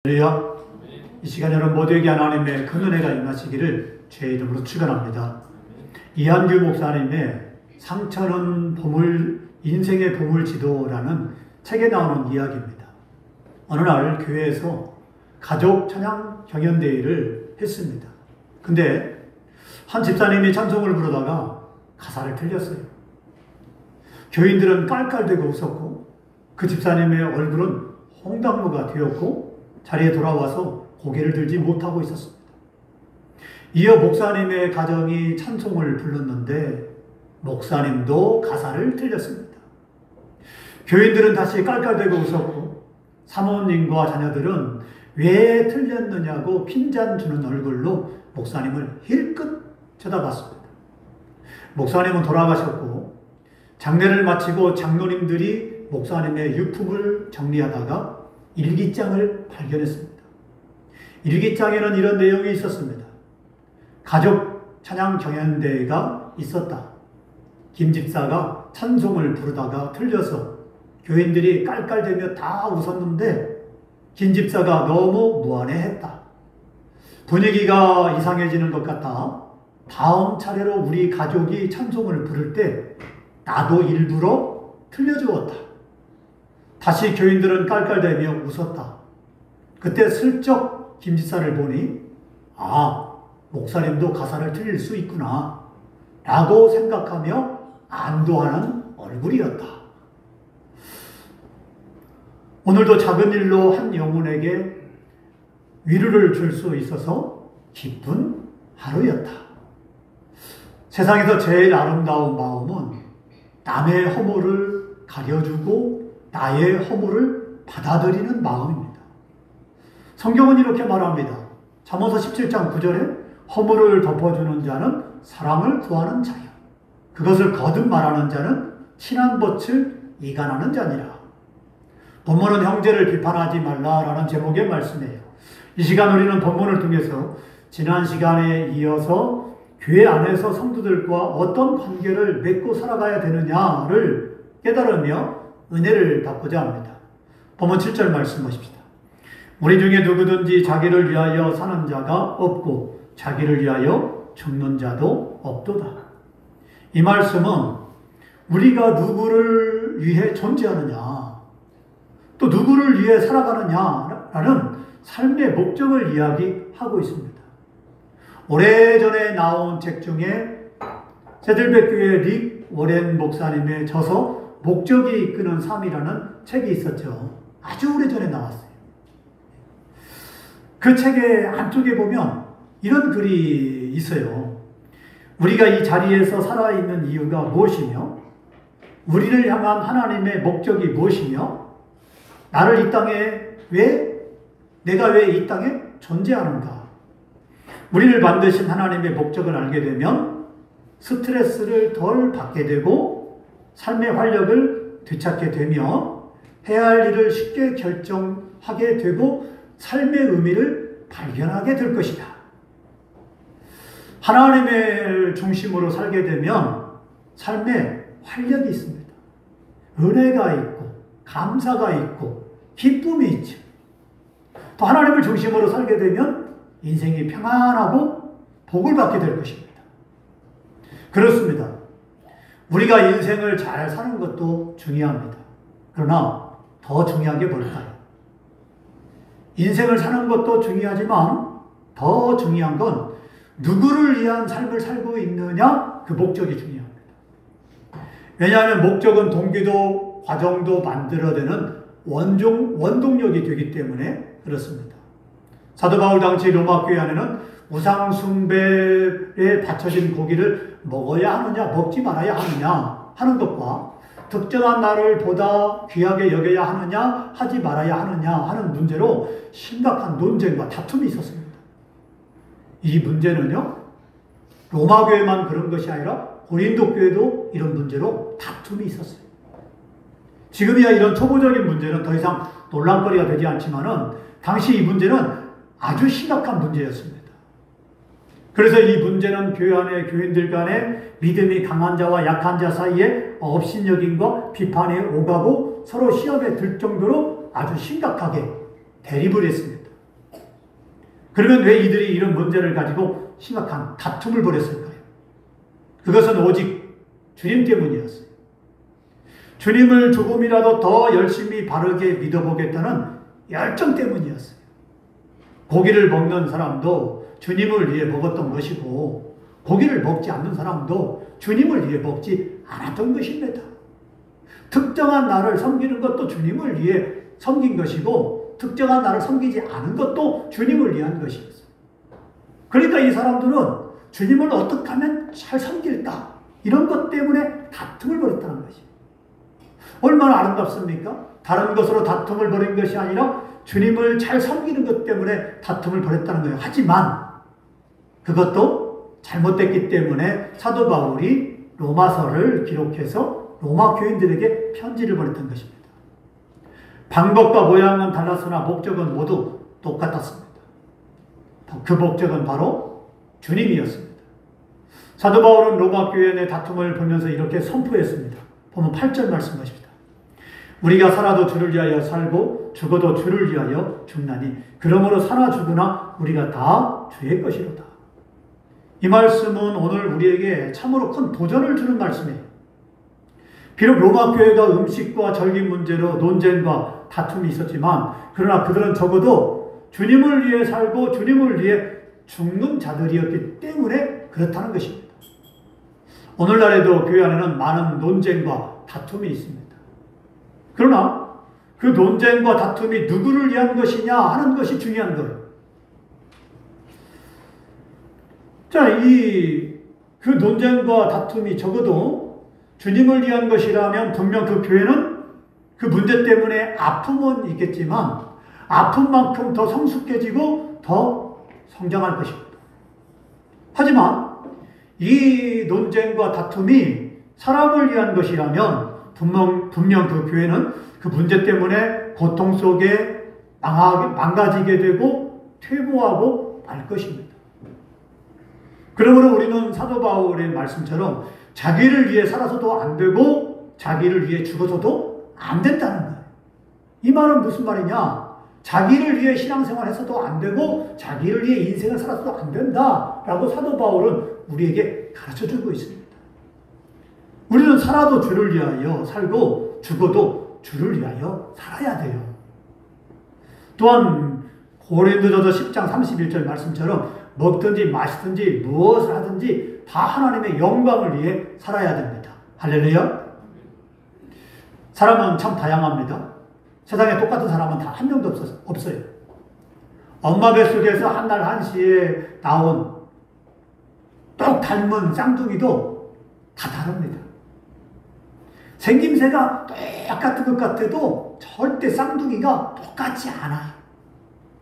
할렐루야. 이 시간 여러분 모두에게 하나님의 큰 은혜가 임하시기를 주의 이름으로 축원합니다. 이한규 목사님의 상처는 보물, 인생의 보물지도라는 책에 나오는 이야기입니다. 어느 날 교회에서 가족 찬양 경연대회를 했습니다. 근데 한 집사님이 찬송을 부르다가 가사를 틀렸어요. 교인들은 깔깔대고 웃었고 그 집사님의 얼굴은 홍당무가 되었고 자리에 돌아와서 고개를 들지 못하고 있었습니다. 이어 목사님의 가정이 찬송을 불렀는데 목사님도 가사를 틀렸습니다. 교인들은 다시 깔깔대고 웃었고 사모님과 자녀들은 왜 틀렸느냐고 핀잔 주는 얼굴로 목사님을 힐끗 쳐다봤습니다. 목사님은 돌아가셨고 장례를 마치고 장로님들이 목사님의 유품을 정리하다가 일기장을 발견했습니다. 일기장에는 이런 내용이 있었습니다. 가족 찬양 경연대회가 있었다. 김 집사가 찬송을 부르다가 틀려서 교인들이 깔깔대며 다 웃었는데 김 집사가 너무 무안해했다. 분위기가 이상해지는 것 같아 다음 차례로 우리 가족이 찬송을 부를 때 나도 일부러 틀려주었다. 다시 교인들은 깔깔대며 웃었다. 그때 슬쩍 김 집사를 보니 목사님도 가사를 틀릴 수 있구나 라고 생각하며 안도하는 얼굴이었다. 오늘도 작은 일로 한 영혼에게 위로를 줄 수 있어서 기쁜 하루였다. 세상에서 제일 아름다운 마음은 남의 허물을 가려주고 나의 허물을 받아들이는 마음입니다. 성경은 이렇게 말합니다. 잠언서 17장 9절에 허물을 덮어주는 자는 사랑을 구하는 자요. 그것을 거듭 말하는 자는 친한 벗을 이간하는 자니라. 본문은 형제를 비판하지 말라라는 제목의 말씀이에요. 이 시간 우리는 본문을 통해서 지난 시간에 이어서 교회 안에서 성도들과 어떤 관계를 맺고 살아가야 되느냐를 깨달으며 은혜를 받고자 합니다. 본문 7절 말씀 보십시다. 우리 중에 누구든지 자기를 위하여 사는 자가 없고 자기를 위하여 죽는 자도 없도다. 이 말씀은 우리가 누구를 위해 존재하느냐 또 누구를 위해 살아가느냐라는 삶의 목적을 이야기하고 있습니다. 오래전에 나온 책 중에 세들백교회 릭 워렌 목사님의 저서 목적이 이끄는 삶이라는 책이 있었죠. 아주 오래전에 나왔어요. 그 책의 안쪽에 보면 이런 글이 있어요. 우리가 이 자리에서 살아있는 이유가 무엇이며 우리를 향한 하나님의 목적이 무엇이며 나를 이 땅에 내가 왜 이 땅에 존재하는가. 우리를 만드신 하나님의 목적을 알게 되면 스트레스를 덜 받게 되고 삶의 활력을 되찾게 되며 해야 할 일을 쉽게 결정하게 되고 삶의 의미를 발견하게 될 것이다. 하나님을 중심으로 살게 되면 삶에 활력이 있습니다. 은혜가 있고 감사가 있고 기쁨이 있죠. 또 하나님을 중심으로 살게 되면 인생이 평안하고 복을 받게 될 것입니다. 그렇습니다. 우리가 인생을 잘 사는 것도 중요합니다. 그러나 더 중요한 게 뭘까요? 인생을 사는 것도 중요하지만 더 중요한 건 누구를 위한 삶을 살고 있느냐 그 목적이 중요합니다. 왜냐하면 목적은 동기도 과정도 만들어내는 원동력이 되기 때문에 그렇습니다. 사도 바울 당시 로마 교회 안에는 우상 숭배에 바쳐진 고기를 먹어야 하느냐 먹지 말아야 하느냐 하는 것과 특정한 날을 보다 귀하게 여겨야 하느냐 하지 말아야 하느냐 하는 문제로 심각한 논쟁과 다툼이 있었습니다. 이 문제는요 로마 교회만 그런 것이 아니라 고린도 교회도 이런 문제로 다툼이 있었어요. 지금이야 이런 초보적인 문제는 더 이상 논란거리가 되지 않지만은 당시 이 문제는 아주 심각한 문제였습니다. 그래서 이 문제는 교회 안에 교인들 간에 믿음이 강한 자와 약한 자 사이에 업신여김과 비판에 오가고 서로 시험에 들 정도로 아주 심각하게 대립을 했습니다. 그러면 왜 이들이 이런 문제를 가지고 심각한 다툼을 벌였을까요? 그것은 오직 주님 때문이었어요. 주님을 조금이라도 더 열심히 바르게 믿어보겠다는 열정 때문이었어요. 고기를 먹는 사람도 주님을 위해 먹었던 것이고, 고기를 먹지 않는 사람도 주님을 위해 먹지 않았던 것입니다. 특정한 나를 섬기는 것도 주님을 위해 섬긴 것이고, 특정한 나를 섬기지 않은 것도 주님을 위한 것이었어요. 그러니까 이 사람들은 주님을 어떻게 하면 잘 섬길까? 이런 것 때문에 다툼을 벌였다는 것이에요. 얼마나 아름답습니까? 다른 것으로 다툼을 벌인 것이 아니라 주님을 잘 섬기는 것 때문에 다툼을 벌였다는 거예요. 하지만 그것도 잘못됐기 때문에 사도 바울이 로마서를 기록해서 로마 교인들에게 편지를 보냈던 것입니다. 방법과 모양은 달랐으나 목적은 모두 똑같았습니다. 그 목적은 바로 주님이었습니다. 사도 바울은 로마 교인의 다툼을 보면서 이렇게 선포했습니다. 보면 8절 말씀 보십니다. 우리가 살아도 주를 위하여 살고 죽어도 주를 위하여 죽나니 그러므로 사나 죽으나 우리가 다 주의 것이로다. 이 말씀은 오늘 우리에게 참으로 큰 도전을 주는 말씀이에요. 비록 로마 교회가 음식과 절기 문제로 논쟁과 다툼이 있었지만, 그러나 그들은 적어도 주님을 위해 살고 주님을 위해 죽는 자들이었기 때문에 그렇다는 것입니다. 오늘날에도 교회 안에는 많은 논쟁과 다툼이 있습니다. 그러나 그 논쟁과 다툼이 누구를 위한 것이냐 하는 것이 중요한 거예요. 자, 그 논쟁과 다툼이 적어도 주님을 위한 것이라면 분명 그 교회는 그 문제 때문에 아픔은 있겠지만 아픈 만큼 더 성숙해지고 더 성장할 것입니다. 하지만 이 논쟁과 다툼이 사람을 위한 것이라면 분명 그 교회는 그 문제 때문에 고통 속에 망가지게 되고 퇴보하고 말 것입니다. 그러므로 우리는 사도 바울의 말씀처럼 자기를 위해 살아서도 안 되고 자기를 위해 죽어서도 안 된다는 거예요. 이 말은 무슨 말이냐? 자기를 위해 신앙생활해서도 안 되고 자기를 위해 인생을 살아서도 안 된다라고 사도 바울은 우리에게 가르쳐주고 있습니다. 우리는 살아도 주를 위하여 살고 죽어도 주를 위하여 살아야 돼요. 또한 고린도전서 10장 31절 말씀처럼 먹든지 마시든지 무엇을 하든지 다 하나님의 영광을 위해 살아야 됩니다. 할렐루야. 사람은 참 다양합니다. 세상에 똑같은 사람은 다 한 명도 없어요. 엄마 뱃속에서 한 날 한시에 나온 똑 닮은 쌍둥이도 다 다릅니다. 생김새가 똑같은 것 같아도 절대 쌍둥이가 똑같지 않아요.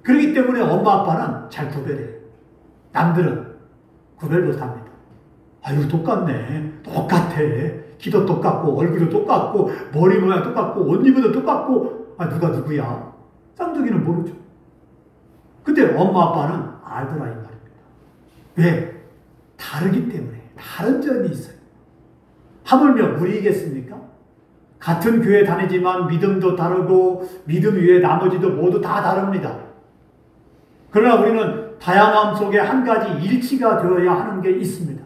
그렇기 때문에 엄마 아빠는 잘 구별해요. 남들은 구별 못합니다. 아유, 똑같네. 똑같아. 키도 똑같고 얼굴도 똑같고 머리 모양 똑같고 옷 입어도 똑같고, 아, 누가 누구야? 쌍둥이는 모르죠. 근데 엄마 아빠는 알더라 이 말입니다. 왜? 다르기 때문에. 다른 점이 있어요. 하물며 우리이겠습니까? 같은 교회 다니지만 믿음도 다르고 믿음 위에 나머지도 모두 다 다릅니다. 그러나 우리는 다양함 속에 한 가지 일치가 되어야 하는 게 있습니다.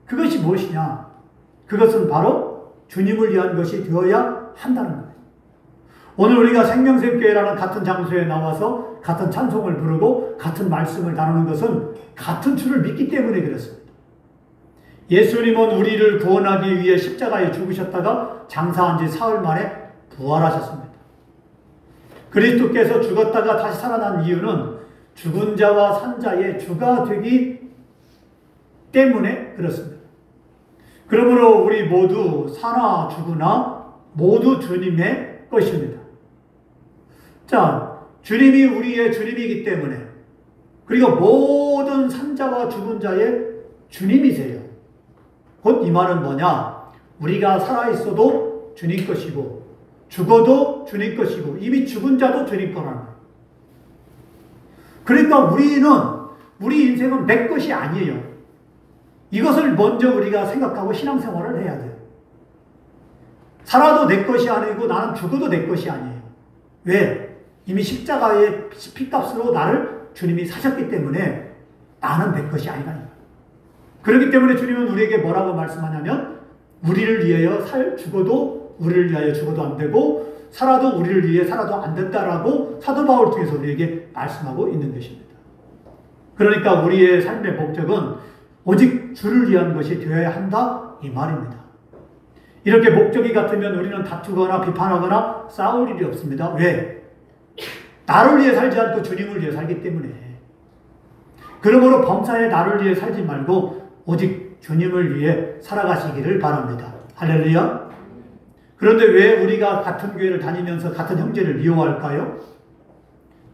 그것이 무엇이냐? 그것은 바로 주님을 위한 것이 되어야 한다는 거예요. 오늘 우리가 생명샘교회라는 같은 장소에 나와서 같은 찬송을 부르고 같은 말씀을 나누는 것은 같은 주를 믿기 때문에 그렇습니다. 예수님은 우리를 구원하기 위해 십자가에 죽으셨다가 장사한 지 사흘 만에 부활하셨습니다. 그리스도께서 죽었다가 다시 살아난 이유는 죽은 자와 산 자의 주가 되기 때문에 그렇습니다. 그러므로 우리 모두 사나 죽으나 모두 주님의 것입니다. 자, 주님이 우리의 주님이기 때문에, 그리고 모든 산자와 죽은 자의 주님이세요. 곧 이 말은 뭐냐? 우리가 살아있어도 주님 것이고 죽어도 주님 것이고 이미 죽은 자도 주님 거라는 거예요. 그러니까 우리 인생은 내 것이 아니에요. 이것을 먼저 우리가 생각하고 신앙생활을 해야 돼요. 살아도 내 것이 아니고 나는 죽어도 내 것이 아니에요. 왜? 이미 십자가의 피값으로 나를 주님이 사셨기 때문에 나는 내 것이 아니다. 그렇기 때문에 주님은 우리에게 뭐라고 말씀하냐면 우리를 위하여 죽어도 우리를 위하여 죽어도 안 되고 살아도 우리를 위해 살아도 안 된다라고 사도 바울을 통해서 우리에게 말씀하고 있는 것입니다. 그러니까 우리의 삶의 목적은 오직 주를 위한 것이 되어야 한다 이 말입니다. 이렇게 목적이 같으면 우리는 다투거나 비판하거나 싸울 일이 없습니다. 왜? 나를 위해 살지 않고 주님을 위해 살기 때문에. 그러므로 범사에 나를 위해 살지 말고 오직 주님을 위해 살아가시기를 바랍니다. 할렐루야. 그런데 왜 우리가 같은 교회를 다니면서 같은 형제를 미워할까요?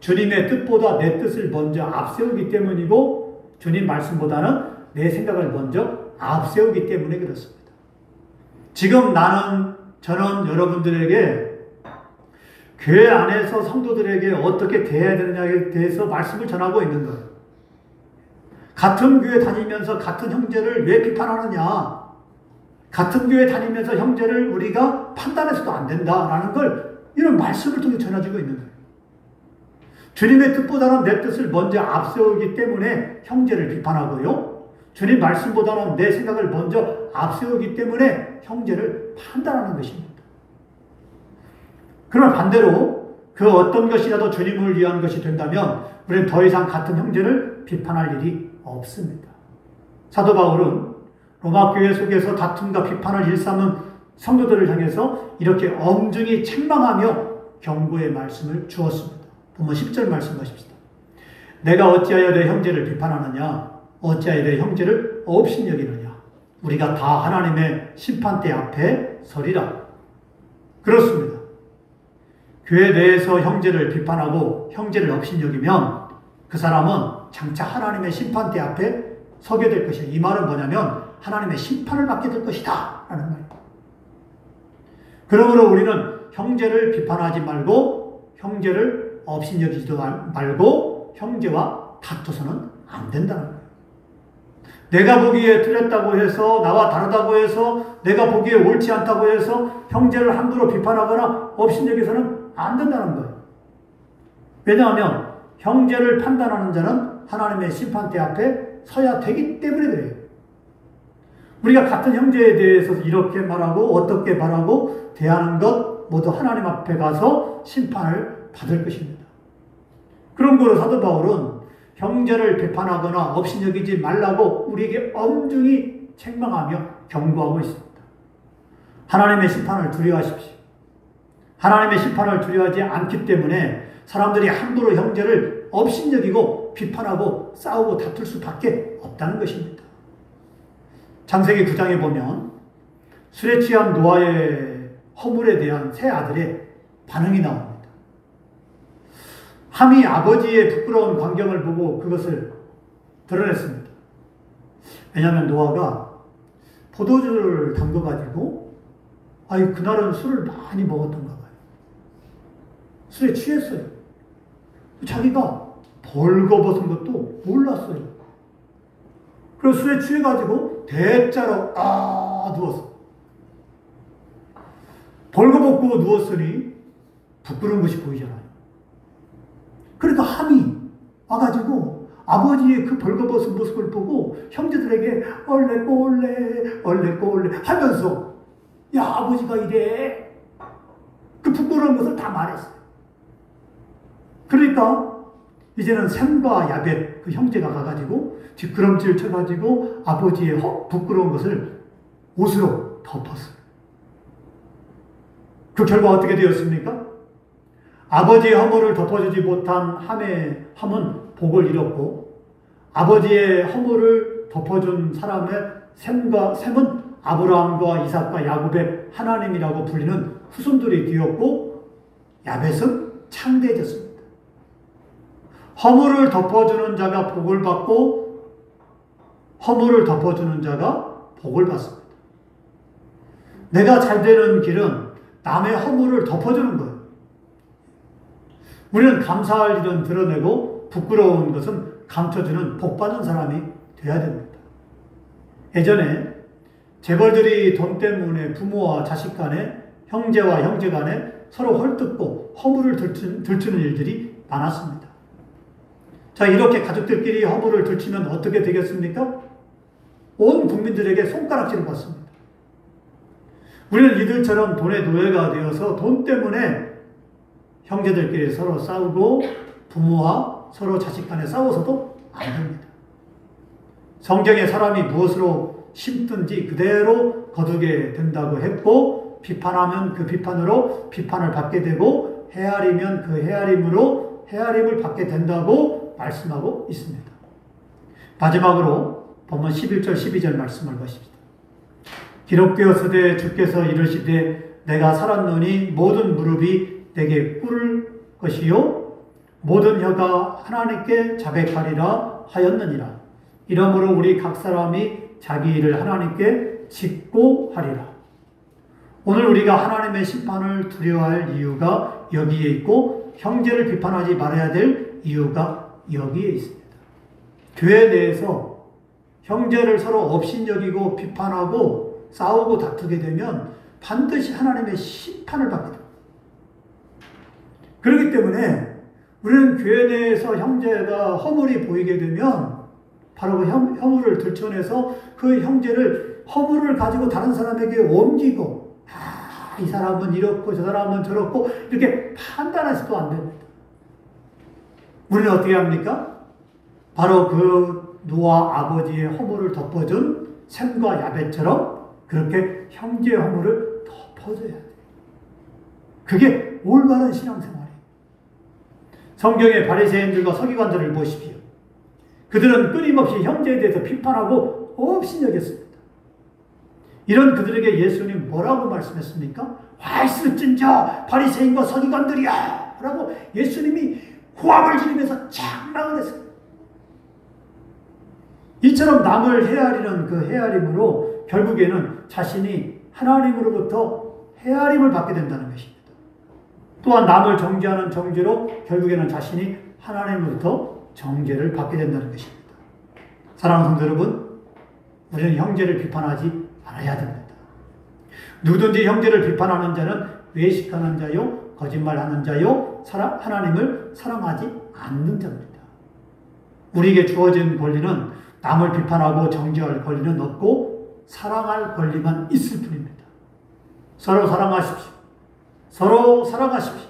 주님의 뜻보다 내 뜻을 먼저 앞세우기 때문이고 주님 말씀보다는 내 생각을 먼저 앞세우기 때문에 그렇습니다. 지금 저는 여러분들에게 교회 안에서 성도들에게 어떻게 대해야 되느냐에 대해서 말씀을 전하고 있는 거예요. 같은 교회 다니면서 같은 형제를 왜 비판하느냐? 같은 교회 다니면서 형제를 우리가 판단해서도 안 된다라는 걸 이런 말씀을 통해 전해주고 있는 거예요. 주님의 뜻보다는 내 뜻을 먼저 앞세우기 때문에 형제를 비판하고요. 주님 말씀보다는 내 생각을 먼저 앞세우기 때문에 형제를 판단하는 것입니다. 그러나 반대로 그 어떤 것이라도 주님을 위한 것이 된다면 우리는 더 이상 같은 형제를 비판할 일이 없습니다. 사도 바울은 로마 교회 속에서 다툼과 비판을 일삼은 성도들을 향해서 이렇게 엄중히 책망하며 경고의 말씀을 주었습니다. 보면 10절 말씀 보십시다. 내가 어찌하여 내 형제를 비판하느냐? 어찌하여 내 형제를 업신여기느냐? 우리가 다 하나님의 심판대 앞에 서리라. 그렇습니다. 교회 내에서 형제를 비판하고 형제를 업신여기면 그 사람은 장차 하나님의 심판대 앞에 서게 될 것이다. 이 말은 뭐냐면 하나님의 심판을 받게 될 것이다 라는 말입니다. 그러므로 우리는 형제를 비판하지 말고 형제를 업신여기지도 말고 형제와 다투서는 안 된다는 거예요. 내가 보기에 틀렸다고 해서 나와 다르다고 해서 내가 보기에 옳지 않다고 해서 형제를 함부로 비판하거나 업신여기서는 안 된다는 거예요. 왜냐하면 형제를 판단하는 자는 하나님의 심판대 앞에 서야 되기 때문에 그래요. 우리가 같은 형제에 대해서 이렇게 말하고 어떻게 말하고 대하는 것 모두 하나님 앞에 가서 심판을 받을 것입니다. 그런 거로 사도 바울은 형제를 비판하거나 업신여기지 말라고 우리에게 엄중히 책망하며 경고하고 있습니다. 하나님의 심판을 두려워하십시오. 하나님의 심판을 두려워하지 않기 때문에 사람들이 함부로 형제를 업신여기고 비판하고 싸우고 다툴 수밖에 없다는 것입니다. 창세기 9장에 보면 술에 취한 노아의 허물에 대한 세 아들의 반응이 나옵니다. 함이 아버지의 부끄러운 광경을 보고 그것을 드러냈습니다. 왜냐하면 노아가 포도주를 담궈가지고 그날은 술을 많이 먹었던가 봐요. 술에 취했어요. 자기가 벌거벗은 것도 몰랐어요. 그래서 술에 취해가지고 대자로 누웠어. 벌거벗고 누웠으니 부끄러운 것이 보이잖아요. 그러니까 함이 와가지고 아버지의 그 벌거벗은 모습을 보고 형제들에게 얼레꼴레 하면서 야 아버지가 이래 그 부끄러운 것을 다 말했어요. 그러니까 이제는 셈과 야벳 그 형제가 가가지고 뒷걸음질 쳐가지고 아버지의 부끄러운 것을 옷으로 덮었어요. 그 결과 어떻게 되었습니까? 아버지의 허물을 덮어주지 못한 함은 복을 잃었고 아버지의 허물을 덮어준 사람의 셈은 아브라함과 이삭과 야곱의 하나님이라고 불리는 후손들이 되었고 야벳은 창대해졌습니다. 허물을 덮어주는 자가 복을 받고 허물을 덮어주는 자가 복을 받습니다. 내가 잘 되는 길은 남의 허물을 덮어주는 거예요. 우리는 감사할 일은 드러내고 부끄러운 것은 감춰주는 복받은 사람이 되어야 됩니다. 예전에 재벌들이 돈 때문에 부모와 자식 간에 형제와 형제 간에 서로 헐뜯고 허물을 들추는 일들이 많았습니다. 자, 이렇게 가족들끼리 허물을 들치면 어떻게 되겠습니까? 온 국민들에게 손가락질을 받습니다. 우리는 이들처럼 돈의 노예가 되어서 돈 때문에 형제들끼리 서로 싸우고 부모와 서로 자식 간에 싸워서도 안 됩니다. 성경에 사람이 무엇으로 심든지 그대로 거두게 된다고 했고, 비판하면 그 비판으로 비판을 받게 되고, 헤아리면 그 헤아림으로 헤아림을 받게 된다고 말씀하고 있습니다. 마지막으로 본문 11절 12절 말씀을 보십시다. 기록되었으되 주께서 이르시되 내가 살았노니 모든 무릎이 내게 꿇을 것이요 모든 혀가 하나님께 자백하리라 하였느니라. 이러므로 우리 각 사람이 자기 일을 하나님께 짓고 하리라. 오늘 우리가 하나님의 심판을 두려워할 이유가 여기에 있고, 형제를 비판하지 말아야 될 이유가 여기에 있습니다. 교회 내에서 형제를 서로 업신여기고 비판하고 싸우고 다투게 되면 반드시 하나님의 심판을 받게 됩니다. 그렇기 때문에 우리는 교회 내에서 형제가 허물이 보이게 되면 바로 그 허물을 들춰내서 그 형제를 허물을 가지고 다른 사람에게 옮기고, 이 사람은 이렇고 저 사람은 저렇고 이렇게 판단해서도 안 됩니다. 우리는 어떻게 합니까? 바로 그 노아 아버지의 허물을 덮어준 셈과 야벳처럼 그렇게 형제의 허물을 덮어줘야 돼요. 그게 올바른 신앙생활이에요. 성경의 바리새인들과 서기관들을 보십시오. 그들은 끊임없이 형제에 대해서 비판하고 업신여겼습니다. 이런 그들에게 예수님 뭐라고 말씀했습니까? 화이스찐자 바리새인과 서기관들이야! 라고 예수님이 호함을 지르면서 장난을 했습니다. 이처럼 남을 헤아리는 그 헤아림으로 결국에는 자신이 하나님으로부터 헤아림을 받게 된다는 것입니다. 또한 남을 정죄하는 정죄로 결국에는 자신이 하나님으로부터 정죄를 받게 된다는 것입니다. 사랑하는 성도 여러분, 우리는 형제를 비판하지 말아야 됩니다. 누구든지 형제를 비판하는 자는 외식하는 자요, 거짓말하는 자요, 하나님을 사랑하지 않는 자입니다. 우리에게 주어진 권리는 남을 비판하고 정죄할 권리는 없고 사랑할 권리만 있을 뿐입니다. 서로 사랑하십시오. 서로 사랑하십시오.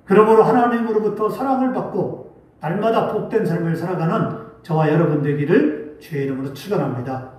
그러므로 하나님으로부터 사랑을 받고 날마다 복된 삶을 살아가는 저와 여러분 되기를 주의 이름으로 축원합니다.